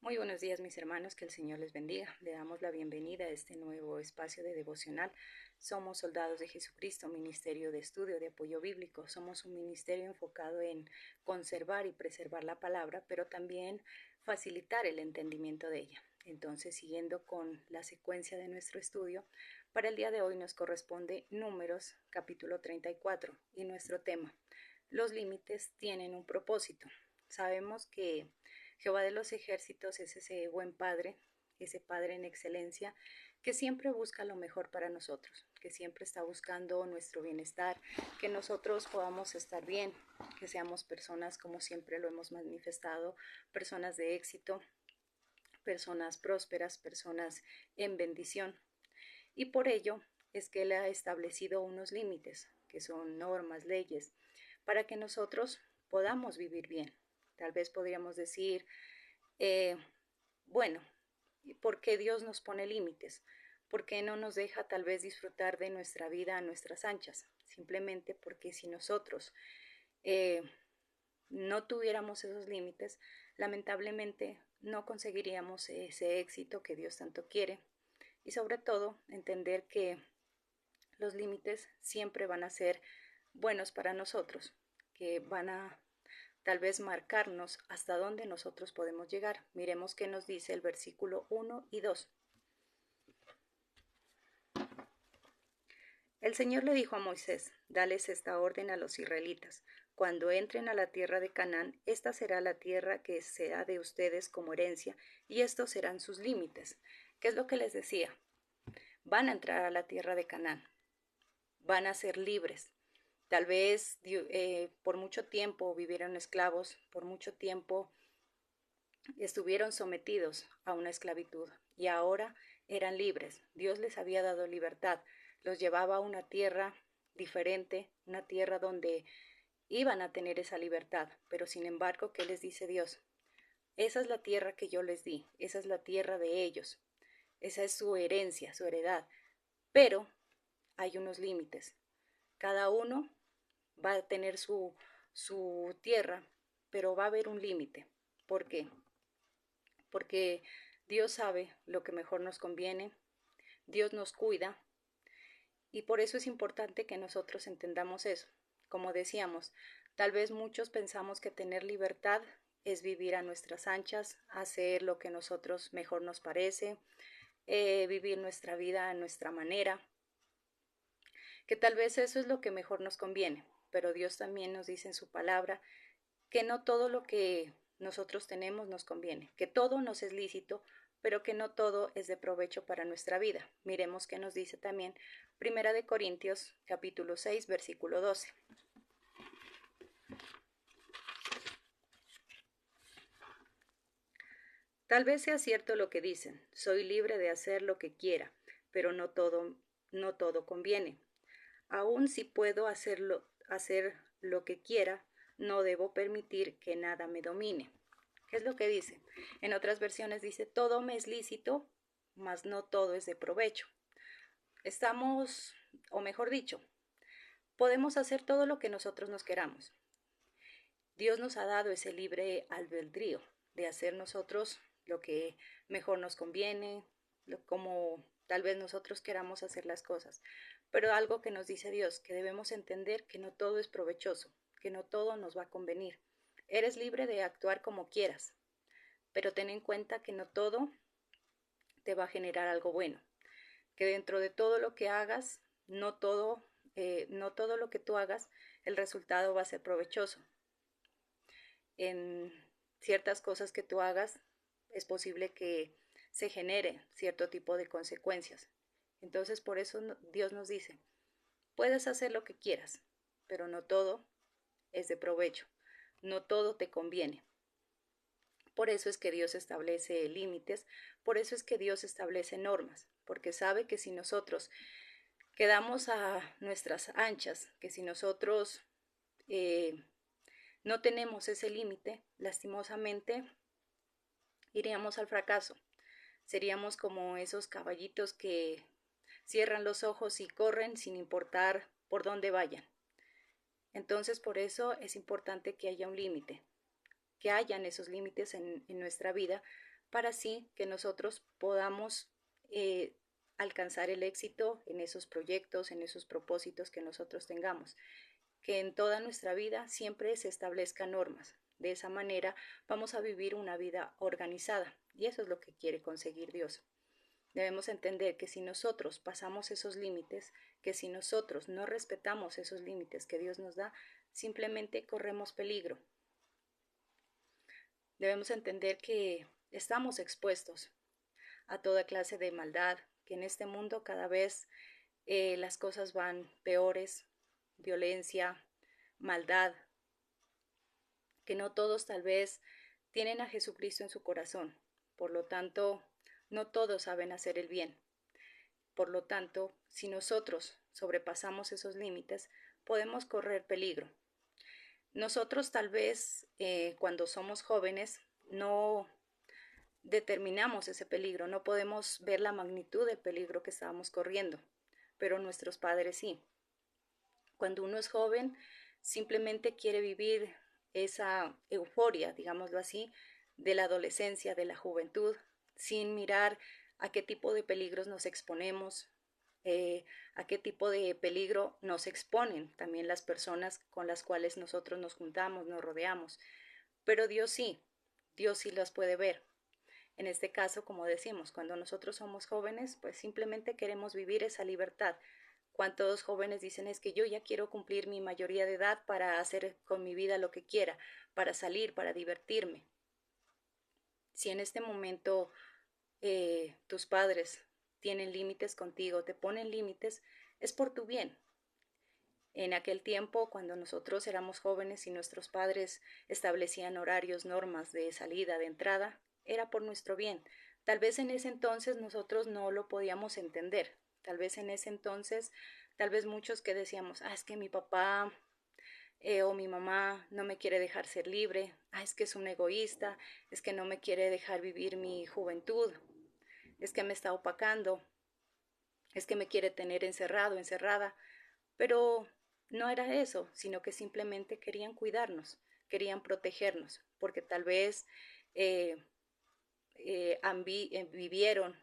Muy buenos días, mis hermanos, que el Señor les bendiga. Le damos la bienvenida a este nuevo espacio de devocional. Somos Soldados de Jesucristo, Ministerio de Estudio de Apoyo Bíblico. Somos un ministerio enfocado en conservar y preservar la palabra, pero también facilitar el entendimiento de ella. Entonces, siguiendo con la secuencia de nuestro estudio, para el día de hoy nos corresponde Números, capítulo 34, y nuestro tema: los límites tienen un propósito. Sabemos que Jehová de los ejércitos es ese buen Padre, ese Padre en excelencia, que siempre busca lo mejor para nosotros, que siempre está buscando nuestro bienestar, que nosotros podamos estar bien, que seamos personas como siempre lo hemos manifestado, personas de éxito, personas prósperas, personas en bendición. Y por ello es que Él ha establecido unos límites, que son normas, leyes, para que nosotros podamos vivir bien. Tal vez podríamos decir, eh, bueno, ¿por qué Dios nos pone límites? ¿Por qué no nos deja tal vez disfrutar de nuestra vida a nuestras anchas? Simplemente porque si nosotros eh, no tuviéramos esos límites, lamentablemente no conseguiríamos ese éxito que Dios tanto quiere. Y sobre todo, entender que los límites siempre van a ser buenos para nosotros, que van a tal vez marcarnos hasta dónde nosotros podemos llegar. Miremos qué nos dice el versículo 1 y 2. El Señor le dijo a Moisés: dales esta orden a los israelitas: cuando entren a la tierra de Canaán, esta será la tierra que será de ustedes como herencia, y estos serán sus límites. ¿Qué es lo que les decía? Van a entrar a la tierra de Canaán, van a ser libres. Tal vez por mucho tiempo vivieron esclavos, por mucho tiempo estuvieron sometidos a una esclavitud y ahora eran libres. Dios les había dado libertad, los llevaba a una tierra diferente, una tierra donde iban a tener esa libertad. Pero sin embargo, ¿qué les dice Dios? Esa es la tierra que yo les di, esa es la tierra de ellos, esa es su herencia, su heredad. Pero hay unos límites. Cada uno va a tener su tierra, pero va a haber un límite. ¿Por qué? Porque Dios sabe lo que mejor nos conviene, Dios nos cuida, y por eso es importante que nosotros entendamos eso. Como decíamos, tal vez muchos pensamos que tener libertad es vivir a nuestras anchas, hacer lo que nosotros mejor nos parece, vivir nuestra vida a nuestra manera, que tal vez eso es lo que mejor nos conviene, pero Dios también nos dice en su palabra que no todo lo que nosotros tenemos nos conviene, que todo nos es lícito, pero que no todo es de provecho para nuestra vida. Miremos qué nos dice también Primera de Corintios, capítulo 6, versículo 12. Tal vez sea cierto lo que dicen: soy libre de hacer lo que quiera, pero no todo conviene. Aun si puedo hacer lo que quiera, no debo permitir que nada me domine. ¿Qué es lo que dice? En otras versiones dice: todo me es lícito, mas no todo es de provecho. Estamos, o mejor dicho, podemos hacer todo lo que nosotros nos queramos. Dios nos ha dado ese libre albedrío de hacer nosotros lo que mejor nos conviene, como tal vez nosotros queramos hacer las cosas. Pero algo que nos dice Dios, que debemos entender que no todo es provechoso, que no todo nos va a convenir. Eres libre de actuar como quieras, pero ten en cuenta que no todo te va a generar algo bueno, que dentro de todo lo que hagas, no todo lo que tú hagas, el resultado va a ser provechoso. En ciertas cosas que tú hagas, es posible que se genere cierto tipo de consecuencias. Entonces, por eso Dios nos dice: puedes hacer lo que quieras, pero no todo es de provecho, no todo te conviene. Por eso es que Dios establece límites, por eso es que Dios establece normas, porque sabe que si nosotros quedamos a nuestras anchas, que si nosotros no tenemos ese límite, lastimosamente iríamos al fracaso. Seríamos como esos caballitos que cierran los ojos y corren sin importar por dónde vayan. Entonces, por eso es importante que haya un límite, que hayan esos límites en nuestra vida, para así que nosotros podamos alcanzar el éxito en esos proyectos, en esos propósitos que nosotros tengamos. Que en toda nuestra vida siempre se establezcan normas. De esa manera vamos a vivir una vida organizada y eso es lo que quiere conseguir Dios. Debemos entender que si nosotros pasamos esos límites, que si nosotros no respetamos esos límites que Dios nos da, simplemente corremos peligro. Debemos entender que estamos expuestos a toda clase de maldad, que en este mundo cada vez las cosas van peores, violencia, maldad, que no todos tal vez tienen a Jesucristo en su corazón. Por lo tanto, no todos saben hacer el bien. Por lo tanto, si nosotros sobrepasamos esos límites, podemos correr peligro. Nosotros tal vez cuando somos jóvenes no determinamos ese peligro, no podemos ver la magnitud del peligro que estábamos corriendo, pero nuestros padres sí. Cuando uno es joven, simplemente quiere vivir esa euforia, digámoslo así, de la adolescencia, de la juventud, sin mirar a qué tipo de peligros nos exponemos, a qué tipo de peligro nos exponen también las personas con las cuales nosotros nos juntamos, nos rodeamos. Pero Dios sí las puede ver. En este caso, como decimos, cuando nosotros somos jóvenes, pues simplemente queremos vivir esa libertad. ¿Cuántos jóvenes dicen es que yo ya quiero cumplir mi mayoría de edad para hacer con mi vida lo que quiera, para salir, para divertirme? Si en este momento tus padres tienen límites contigo, te ponen límites, es por tu bien. En aquel tiempo, cuando nosotros éramos jóvenes y nuestros padres establecían horarios, normas de salida, de entrada, era por nuestro bien. Tal vez en ese entonces nosotros no lo podíamos entender. Tal vez en ese entonces, tal vez muchos que decíamos, es que mi papá o mi mamá no me quiere dejar ser libre, es que es un egoísta, es que no me quiere dejar vivir mi juventud, es que me está opacando, es que me quiere tener encerrado, encerrada. Pero no era eso, sino que simplemente querían cuidarnos, querían protegernos, porque tal vez eh, vivieron,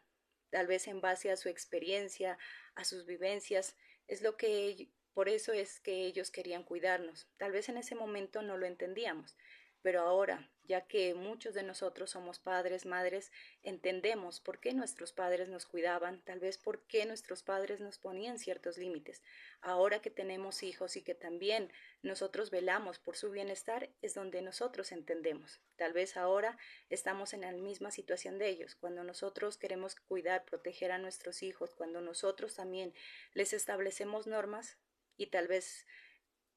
tal vez en base a su experiencia, a sus vivencias, es lo que, por eso es que ellos querían cuidarnos. Tal vez en ese momento no lo entendíamos, pero ahora, ya que muchos de nosotros somos padres, madres, entendemos por qué nuestros padres nos cuidaban, tal vez por qué nuestros padres nos ponían ciertos límites. Ahora que tenemos hijos y que también nosotros velamos por su bienestar, es donde nosotros entendemos. Tal vez ahora estamos en la misma situación de ellos, cuando nosotros queremos cuidar, proteger a nuestros hijos, cuando nosotros también les establecemos normas y tal vez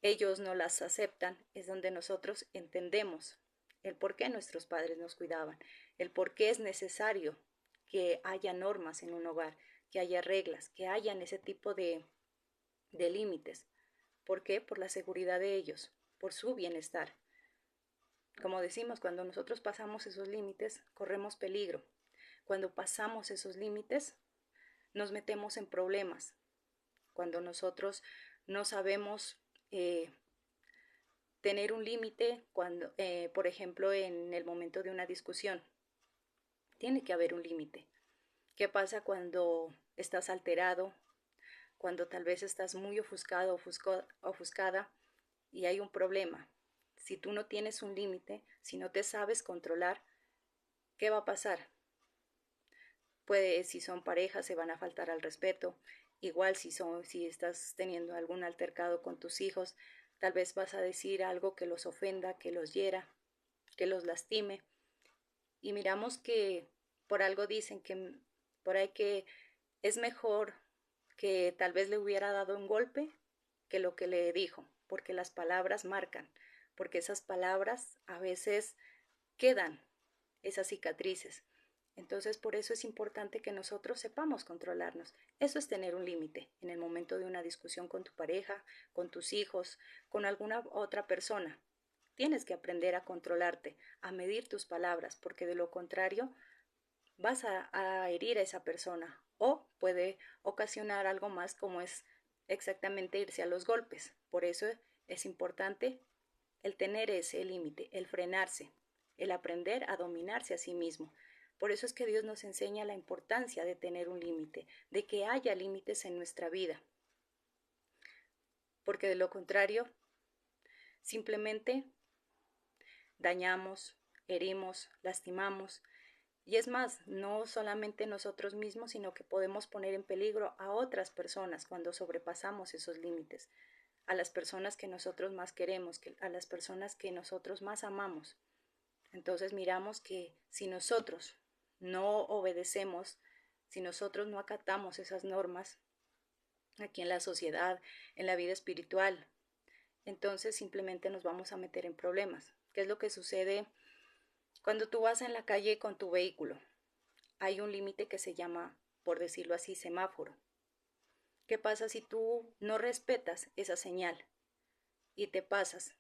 ellos no las aceptan, es donde nosotros entendemos el por qué nuestros padres nos cuidaban, el por qué es necesario que haya normas en un hogar, que haya reglas, que hayan ese tipo de límites. ¿Por qué? Por la seguridad de ellos, por su bienestar. Como decimos, cuando nosotros pasamos esos límites, corremos peligro. Cuando pasamos esos límites, nos metemos en problemas. Cuando nosotros no sabemos tener un límite, cuando, por ejemplo, en el momento de una discusión, tiene que haber un límite. ¿Qué pasa cuando estás alterado, cuando tal vez estás muy ofuscado, ofuscada y hay un problema? Si tú no tienes un límite, si no te sabes controlar, ¿qué va a pasar? Puede, si son parejas, se van a faltar al respeto. Igual si estás teniendo algún altercado con tus hijos, tal vez vas a decir algo que los ofenda, que los hiera, que los lastime. Y miramos que por algo dicen que por ahí que es mejor que tal vez le hubiera dado un golpe que lo que le dijo, porque las palabras marcan, porque esas palabras a veces quedan esas cicatrices. Entonces, por eso es importante que nosotros sepamos controlarnos. Eso es tener un límite en el momento de una discusión con tu pareja, con tus hijos, con alguna otra persona. Tienes que aprender a controlarte, a medir tus palabras, porque de lo contrario vas a herir a esa persona o puede ocasionar algo más como es exactamente irse a los golpes. Por eso es importante el tener ese límite, el frenarse, el aprender a dominarse a sí mismo. Por eso es que Dios nos enseña la importancia de tener un límite, de que haya límites en nuestra vida, porque de lo contrario, simplemente dañamos, herimos, lastimamos. Y es más, no solamente nosotros mismos, sino que podemos poner en peligro a otras personas cuando sobrepasamos esos límites, a las personas que nosotros más queremos, a las personas que nosotros más amamos. Entonces miramos que si nosotros no obedecemos, si nosotros no acatamos esas normas aquí en la sociedad, en la vida espiritual, entonces simplemente nos vamos a meter en problemas. ¿Qué es lo que sucede cuando tú vas en la calle con tu vehículo? Hay un límite que se llama, por decirlo así, semáforo. ¿Qué pasa si tú no respetas esa señal y te pasas?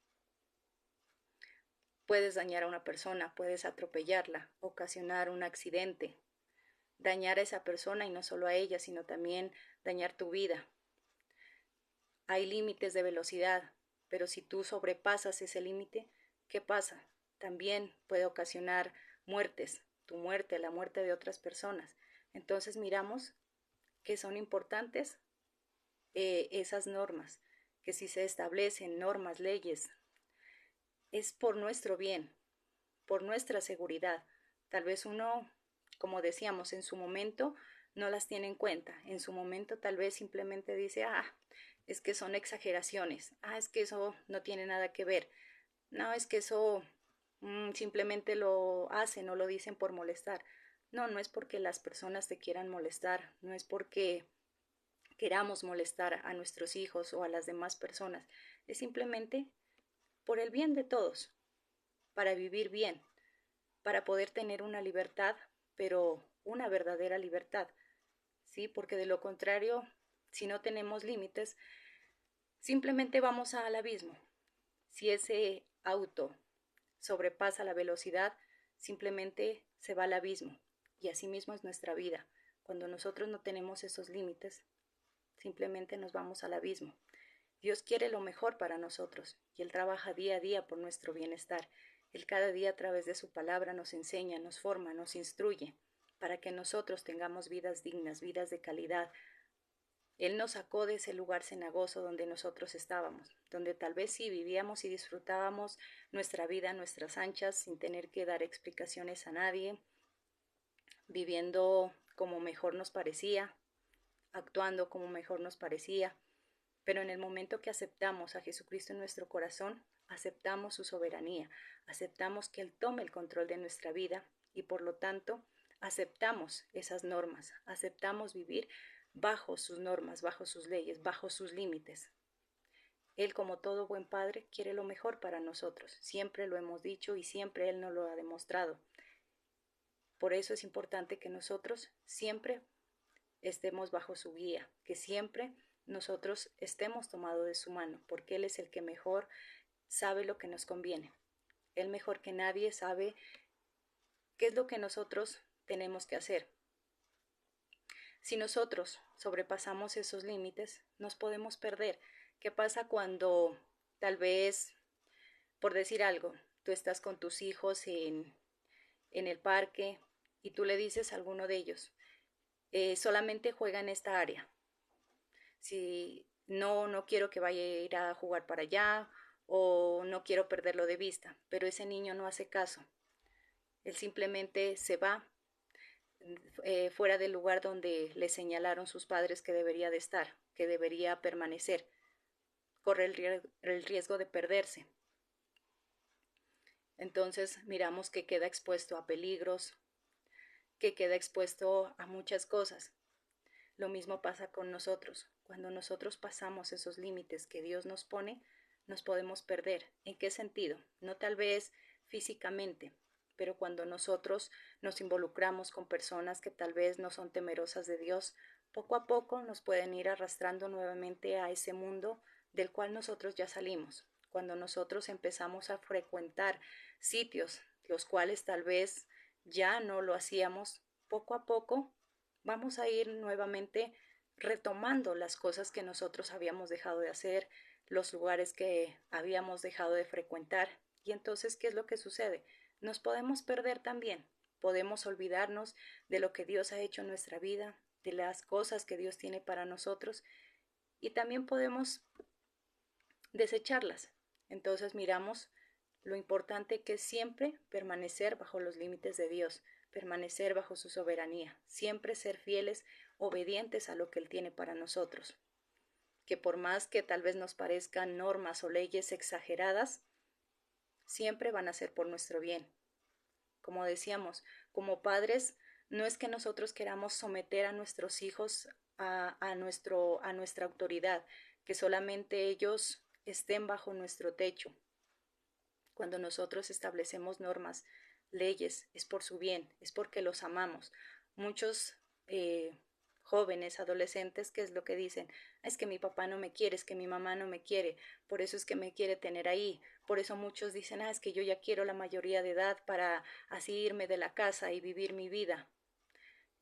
Puedes dañar a una persona, puedes atropellarla, ocasionar un accidente, dañar a esa persona y no solo a ella, sino también dañar tu vida. Hay límites de velocidad, pero si tú sobrepasas ese límite, ¿qué pasa? También puede ocasionar muertes, tu muerte, la muerte de otras personas. Entonces miramos que son importantes esas normas, que si se establecen normas, leyes, es por nuestro bien, por nuestra seguridad. Tal vez uno, como decíamos, en su momento no las tiene en cuenta. En su momento tal vez simplemente dice, es que son exageraciones. Es que eso no tiene nada que ver. No, es que eso simplemente lo hacen o lo dicen por molestar. No, no es porque las personas te quieran molestar, no es porque queramos molestar a nuestros hijos o a las demás personas. Es simplemente por el bien de todos, para vivir bien, para poder tener una libertad, pero una verdadera libertad, ¿sí? Porque de lo contrario, si no tenemos límites, simplemente vamos al abismo. Si ese auto sobrepasa la velocidad, simplemente se va al abismo. Y así mismo es nuestra vida. Cuando nosotros no tenemos esos límites, simplemente nos vamos al abismo. Dios quiere lo mejor para nosotros y Él trabaja día a día por nuestro bienestar. Él cada día a través de su palabra nos enseña, nos forma, nos instruye para que nosotros tengamos vidas dignas, vidas de calidad. Él nos sacó de ese lugar cenagoso donde nosotros estábamos, donde tal vez sí vivíamos y disfrutábamos nuestra vida, nuestras anchas, sin tener que dar explicaciones a nadie, viviendo como mejor nos parecía, actuando como mejor nos parecía. Pero en el momento que aceptamos a Jesucristo en nuestro corazón, aceptamos su soberanía, aceptamos que Él tome el control de nuestra vida y por lo tanto aceptamos esas normas, aceptamos vivir bajo sus normas, bajo sus leyes, bajo sus límites. Él, como todo buen padre, quiere lo mejor para nosotros. Siempre lo hemos dicho y siempre Él nos lo ha demostrado. Por eso es importante que nosotros siempre estemos bajo su guía, que siempre nosotros estemos tomados de su mano, porque Él es el que mejor sabe lo que nos conviene. Él mejor que nadie sabe qué es lo que nosotros tenemos que hacer. Si nosotros sobrepasamos esos límites, nos podemos perder. ¿Qué pasa cuando tal vez, por decir algo, tú estás con tus hijos en el parque y tú le dices a alguno de ellos, solamente juega en esta área? Si no quiero que vaya a ir a jugar para allá o no quiero perderlo de vista, pero ese niño no hace caso. Él simplemente se va fuera del lugar donde le señalaron sus padres que debería de estar, que debería permanecer. Corre el riesgo de perderse. Entonces miramos que queda expuesto a peligros, que queda expuesto a muchas cosas. Lo mismo pasa con nosotros. Cuando nosotros pasamos esos límites que Dios nos pone, nos podemos perder. ¿En qué sentido? No tal vez físicamente, pero cuando nosotros nos involucramos con personas que tal vez no son temerosas de Dios, poco a poco nos pueden ir arrastrando nuevamente a ese mundo del cual nosotros ya salimos. Cuando nosotros empezamos a frecuentar sitios los cuales tal vez ya no lo hacíamos, poco a poco vamos a ir nuevamente retomando las cosas que nosotros habíamos dejado de hacer, los lugares que habíamos dejado de frecuentar. Y entonces, ¿qué es lo que sucede? Nos podemos perder también. Podemos olvidarnos de lo que Dios ha hecho en nuestra vida, de las cosas que Dios tiene para nosotros, y también podemos desecharlas. Entonces miramos lo importante que es siempre permanecer bajo los límites de Dios, permanecer bajo su soberanía, siempre ser fieles, obedientes a lo que Él tiene para nosotros. Que por más que tal vez nos parezcan normas o leyes exageradas, siempre van a ser por nuestro bien. Como decíamos, como padres, no es que nosotros queramos someter a nuestros hijos a nuestra autoridad, que solamente ellos estén bajo nuestro techo. Cuando nosotros establecemos normas, leyes, es por su bien, es porque los amamos. Muchos jóvenes, adolescentes, ¿qué es lo que dicen? Es que mi papá no me quiere, es que mi mamá no me quiere, por eso es que me quiere tener ahí. Por eso muchos dicen, es que yo ya quiero la mayoría de edad para así irme de la casa y vivir mi vida.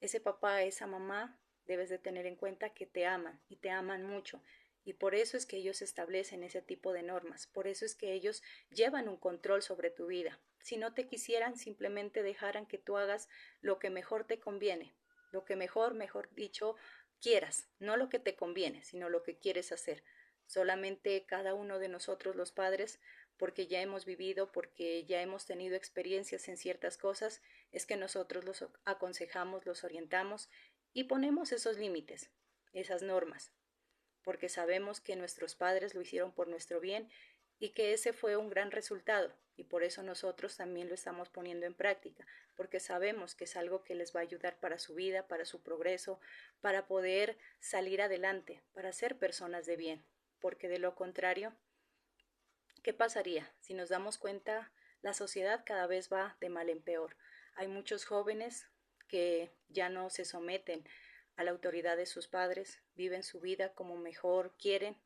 Ese papá, esa mamá, debes de tener en cuenta que te aman y te aman mucho. Y por eso es que ellos establecen ese tipo de normas, por eso es que ellos llevan un control sobre tu vida. Si no te quisieran, simplemente dejaran que tú hagas lo que mejor te conviene, lo que mejor dicho, quieras, no lo que te conviene, sino lo que quieres hacer. Solamente cada uno de nosotros los padres, porque ya hemos vivido, porque ya hemos tenido experiencias en ciertas cosas, es que nosotros los aconsejamos, los orientamos y ponemos esos límites, esas normas, porque sabemos que nuestros padres lo hicieron por nuestro bien y que ese fue un gran resultado, y por eso nosotros también lo estamos poniendo en práctica, porque sabemos que es algo que les va a ayudar para su vida, para su progreso, para poder salir adelante, para ser personas de bien, porque de lo contrario, ¿qué pasaría? Si nos damos cuenta, la sociedad cada vez va de mal en peor. Hay muchos jóvenes que ya no se someten a la autoridad de sus padres, viven su vida como mejor quieren,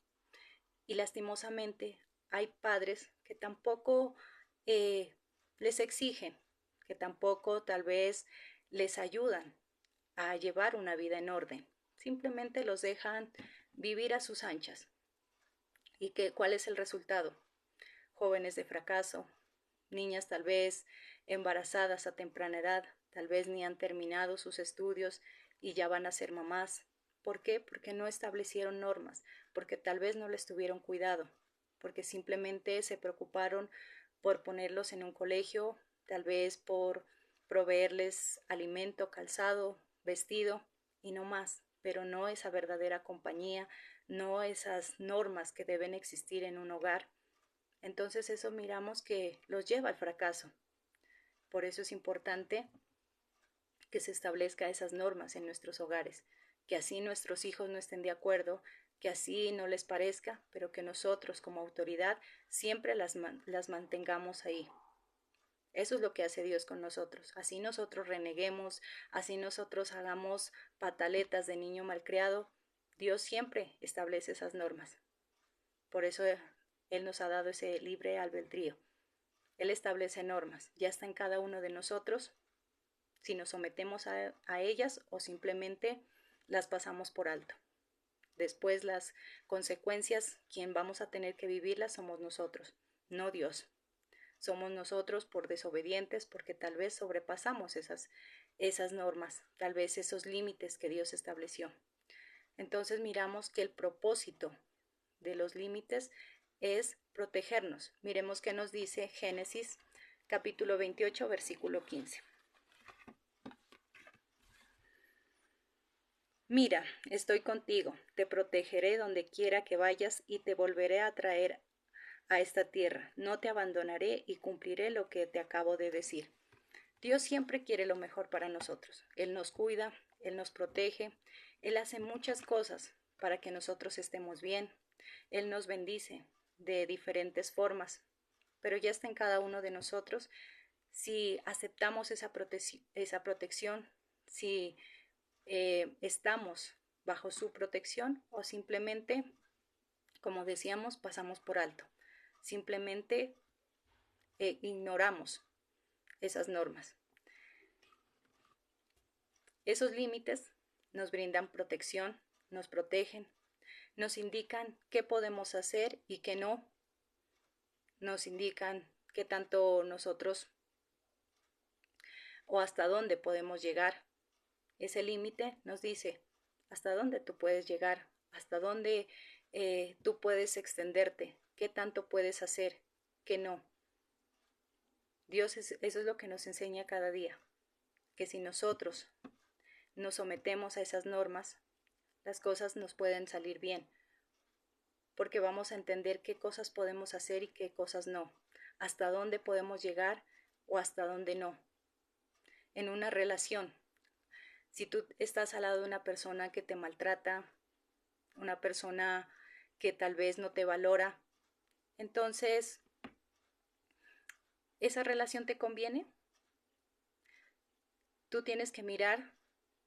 y lastimosamente hay padres que tampoco eh, les exigen, que tampoco tal vez les ayudan a llevar una vida en orden. Simplemente los dejan vivir a sus anchas. ¿Y cuál es el resultado? Jóvenes de fracaso, niñas tal vez embarazadas a temprana edad, tal vez ni han terminado sus estudios y ya van a ser mamás. ¿Por qué? Porque no establecieron normas, porque tal vez no les tuvieron cuidado, porque simplemente se preocuparon por ponerlos en un colegio, tal vez por proveerles alimento, calzado, vestido y no más, pero no esa verdadera compañía, no esas normas que deben existir en un hogar. Entonces eso miramos que los lleva al fracaso. Por eso es importante que se establezca esas normas en nuestros hogares, que así nuestros hijos no estén de acuerdo, que así no les parezca, pero que nosotros como autoridad siempre las mantengamos ahí. Eso es lo que hace Dios con nosotros. Así nosotros reneguemos, así nosotros hagamos pataletas de niño malcriado, Dios siempre establece esas normas. Por eso Él nos ha dado ese libre albedrío. Él establece normas, ya está en cada uno de nosotros si nos sometemos a ellas o simplemente las pasamos por alto. Después las consecuencias, quien vamos a tener que vivirlas somos nosotros, no Dios. Somos nosotros por desobedientes porque tal vez sobrepasamos esas normas, tal vez esos límites que Dios estableció. Entonces miramos que el propósito de los límites es protegernos. Miremos qué nos dice Génesis capítulo 28, versículo 15. Mira, estoy contigo, te protegeré donde quiera que vayas y te volveré a traer a esta tierra. No te abandonaré y cumpliré lo que te acabo de decir. Dios siempre quiere lo mejor para nosotros. Él nos cuida, Él nos protege, Él hace muchas cosas para que nosotros estemos bien. Él nos bendice de diferentes formas, pero ya está en cada uno de nosotros si aceptamos esa protección, si estamos bajo su protección o simplemente, como decíamos, pasamos por alto. Simplemente ignoramos esas normas. Esos límites nos brindan protección, nos protegen, nos indican qué podemos hacer y qué no, nos indican qué tanto nosotros o hasta dónde podemos llegar. Ese límite nos dice hasta dónde tú puedes llegar, hasta dónde tú puedes extenderte, qué tanto puedes hacer, qué no. Eso es lo que nos enseña cada día, que si nosotros nos sometemos a esas normas, las cosas nos pueden salir bien, porque vamos a entender qué cosas podemos hacer y qué cosas no, hasta dónde podemos llegar o hasta dónde no. En una relación, si tú estás al lado de una persona que te maltrata, una persona que tal vez no te valora, entonces, ¿esa relación te conviene? Tú tienes que mirar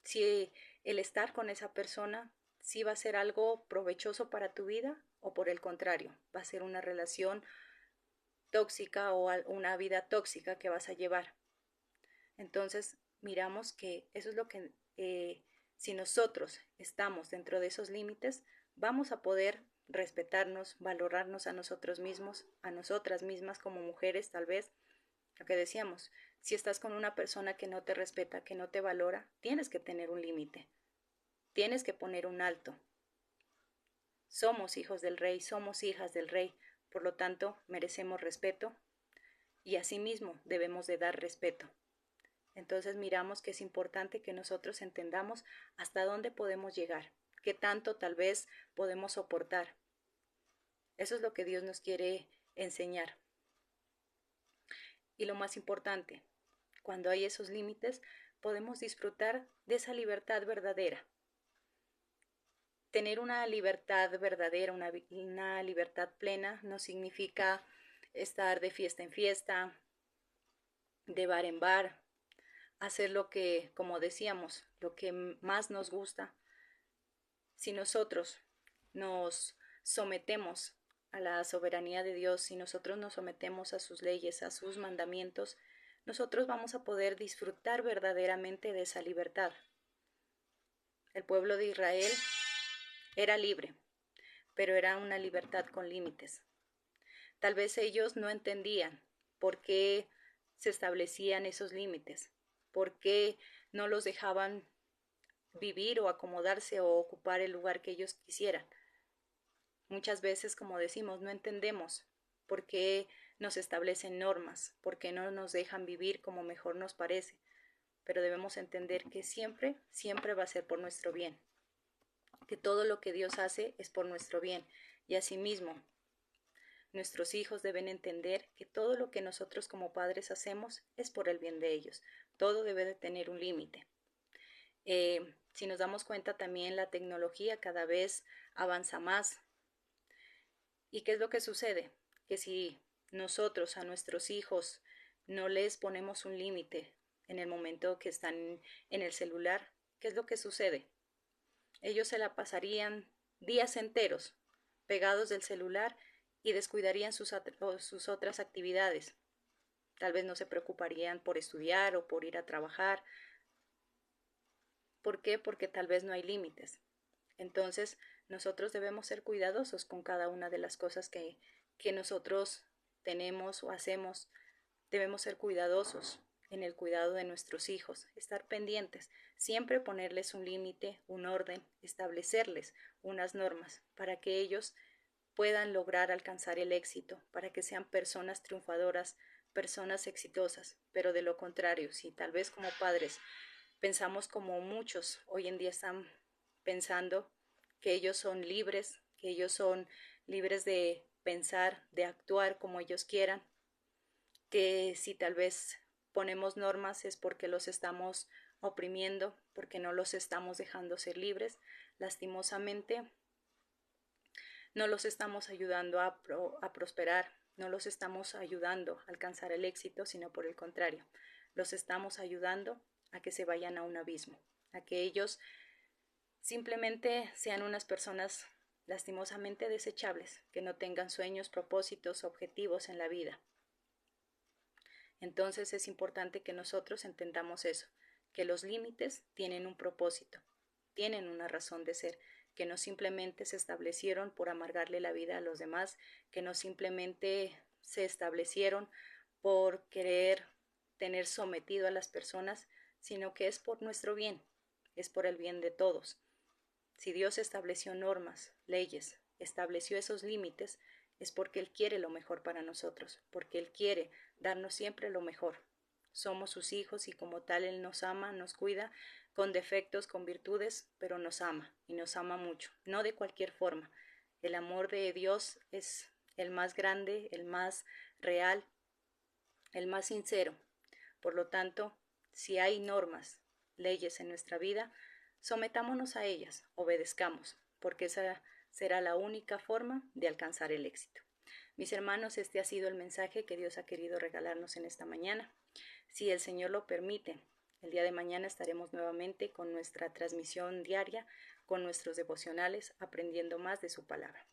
si el estar con esa persona, si va a ser algo provechoso para tu vida o por el contrario, va a ser una relación tóxica o una vida tóxica que vas a llevar. Entonces, miramos que eso es lo que, si nosotros estamos dentro de esos límites, vamos a poder respetarnos, valorarnos a nosotros mismos, a nosotras mismas como mujeres, tal vez, lo que decíamos, si estás con una persona que no te respeta, que no te valora, tienes que tener un límite, tienes que poner un alto. Somos hijos del rey, somos hijas del rey, por lo tanto, merecemos respeto y asimismo debemos de dar respeto. Entonces miramos que es importante que nosotros entendamos hasta dónde podemos llegar, qué tanto tal vez podemos soportar. Eso es lo que Dios nos quiere enseñar. Y lo más importante, cuando hay esos límites, podemos disfrutar de esa libertad verdadera. Tener una libertad verdadera, una libertad plena, no significa estar de fiesta en fiesta, de bar en bar, hacer lo que, como decíamos, lo que más nos gusta. Si nosotros nos sometemos a la soberanía de Dios, si nosotros nos sometemos a sus leyes, a sus mandamientos, nosotros vamos a poder disfrutar verdaderamente de esa libertad. El pueblo de Israel era libre, pero era una libertad con límites. Tal vez ellos no entendían por qué se establecían esos límites, por qué no los dejaban vivir o acomodarse o ocupar el lugar que ellos quisieran. Muchas veces, como decimos, no entendemos por qué nos establecen normas, por qué no nos dejan vivir como mejor nos parece, pero debemos entender que siempre, siempre va a ser por nuestro bien, que todo lo que Dios hace es por nuestro bien y asimismo nuestros hijos deben entender que todo lo que nosotros como padres hacemos es por el bien de ellos. Todo debe de tener un límite. Si nos damos cuenta también la tecnología cada vez avanza más. ¿Y qué es lo que sucede? Que si nosotros a nuestros hijos no les ponemos un límite en el momento que están en el celular, ¿qué es lo que sucede? Ellos se la pasarían días enteros pegados del celular y descuidarían sus otras actividades. Tal vez no se preocuparían por estudiar o por ir a trabajar. ¿Por qué? Porque tal vez no hay límites. Entonces, nosotros debemos ser cuidadosos con cada una de las cosas que nosotros tenemos o hacemos. Debemos ser cuidadosos en el cuidado de nuestros hijos, estar pendientes, siempre ponerles un límite, un orden, establecerles unas normas para que ellos puedan lograr alcanzar el éxito, para que sean personas triunfadoras, personas exitosas. Pero de lo contrario, si tal vez como padres pensamos como muchos hoy en día están pensando que ellos son libres, que ellos son libres de pensar, de actuar como ellos quieran, que si tal vez ponemos normas es porque los estamos oprimiendo, porque no los estamos dejando ser libres, lastimosamente no los estamos ayudando a prosperar, no los estamos ayudando a alcanzar el éxito, sino por el contrario, los estamos ayudando a que se vayan a un abismo, a que ellos simplemente sean unas personas lastimosamente desechables, que no tengan sueños, propósitos, objetivos en la vida. Entonces es importante que nosotros entendamos eso, que los límites tienen un propósito, tienen una razón de ser, que no simplemente se establecieron por amargarle la vida a los demás, que no simplemente se establecieron por querer tener sometido a las personas, sino que es por nuestro bien, es por el bien de todos. Si Dios estableció normas, leyes, estableció esos límites, es porque Él quiere lo mejor para nosotros, porque Él quiere darnos siempre lo mejor. Somos sus hijos y como tal Él nos ama, nos cuida, con defectos, con virtudes, pero nos ama y nos ama mucho, no de cualquier forma. El amor de Dios es el más grande, el más real, el más sincero. Por lo tanto, si hay normas, leyes en nuestra vida, sometámonos a ellas, obedezcamos, porque esa será la única forma de alcanzar el éxito. Mis hermanos, este ha sido el mensaje que Dios ha querido regalarnos en esta mañana. Si el Señor lo permite, el día de mañana estaremos nuevamente con nuestra transmisión diaria, con nuestros devocionales, aprendiendo más de su palabra.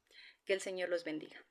Que el Señor los bendiga.